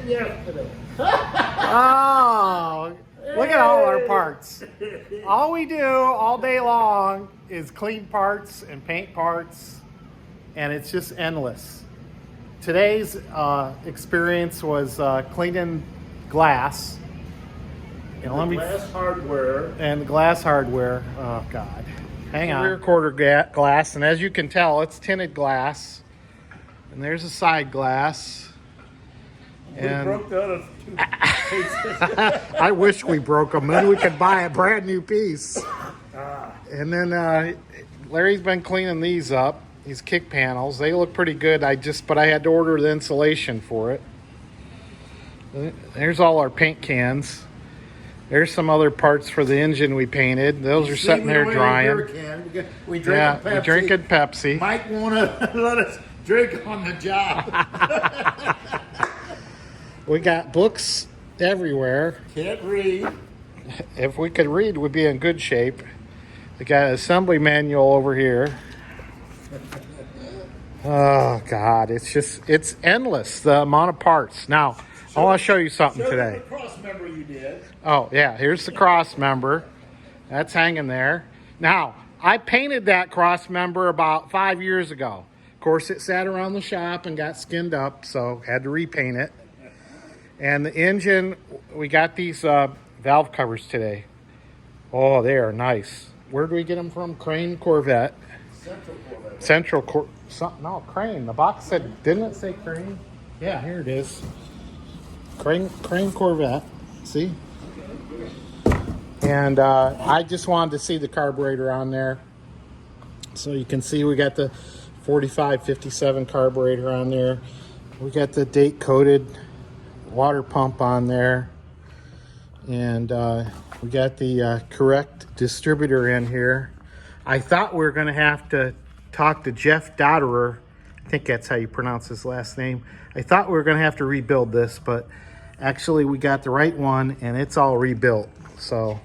it yesterday. Oh, look at all our parts. All we do all day long is clean parts and paint parts, and it's just endless. Today's experience was cleaning glass. Glass hardware. And the glass hardware. Oh, God. Hang on. Rear quarter glass, and as you can tell, it's tinted glass. And there's a side glass. We broke the other two pieces. I wish we broke them. Then we could buy a brand new piece. And then Larry's been cleaning these up. These kick panels. They look pretty good. But I had to order the insulation for it. There's all our paint cans. There's some other parts for the engine we painted. Those are sitting there drying. We drinking Pepsi. We're drinking Pepsi. Mike want to let us drink on the job. We got books everywhere. Can't read. If we could read, we'd be in good shape. We got an assembly manual over here. Oh, God. It's endless, the amount of parts. Now, I want to show you something today. The cross member you did. Oh, yeah. Here's the cross member. That's hanging there. Now, I painted that cross member about 5 years ago. Of course, it sat around the shop and got skinned up, so had to repaint it. And the engine, we got these valve covers today. Oh, they are nice. Where do we get them from? Crane Corvette. Central Corvette. No, Crane. The box said, didn't it say Crane? Yeah, here it is. Crane Corvette. See? And I just wanted to see the carburetor on there. So you can see we got the 4557 carburetor on there. We got the date coated water pump on there. And we got the correct distributor in here. I thought we were going to have to talk to Jeff Dotterer. I think that's how you pronounce his last name. I thought we were going to have to rebuild this, but actually we got the right one and it's all rebuilt. So,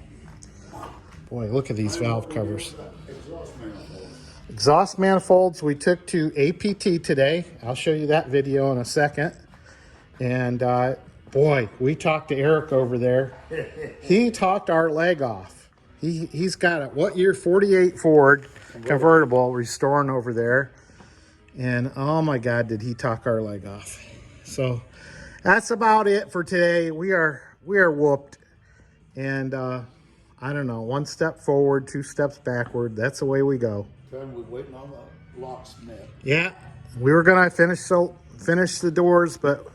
boy, look at these valve covers. Exhaust manifolds we took to APT today. I'll show you that video in a second. And boy, we talked to Eric over there. He talked our leg off. He's got a, what year, 48 Ford convertible restoring over there. And oh my God, did he talk our leg off. So that's about it for today. We are whooped. And I don't know, one step forward, two steps backward. That's the way we go. We're waiting on the locksmith. Yeah, we were gonna finish the doors, but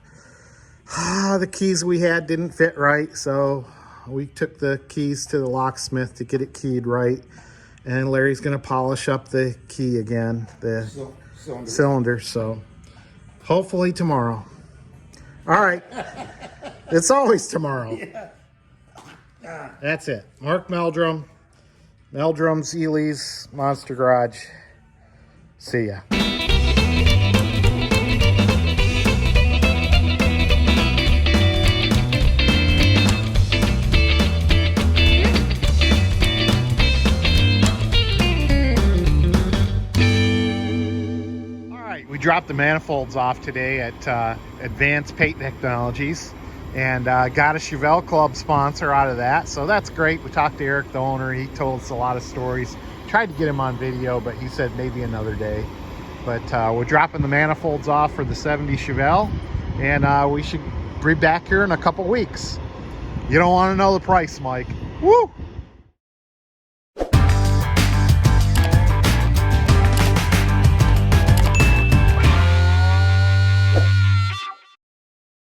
the keys we had didn't fit right, so we took the keys to the locksmith to get it keyed right. And Larry's gonna polish up the key again, the cylinder. So hopefully tomorrow. All right, it's always tomorrow. Yeah. That's it. Mark Meldrum, Meldrum's Ely's Monster Garage. See ya. We dropped the manifolds off today at Advanced Paint Technologies and got a Chevelle Club sponsor out of that. So that's great. We talked to Eric, the owner. He told us a lot of stories. Tried to get him on video, but he said maybe another day. But we're dropping the manifolds off for the 70 Chevelle, and we should be back here in a couple weeks. You don't want to know the price, Mike. Woo!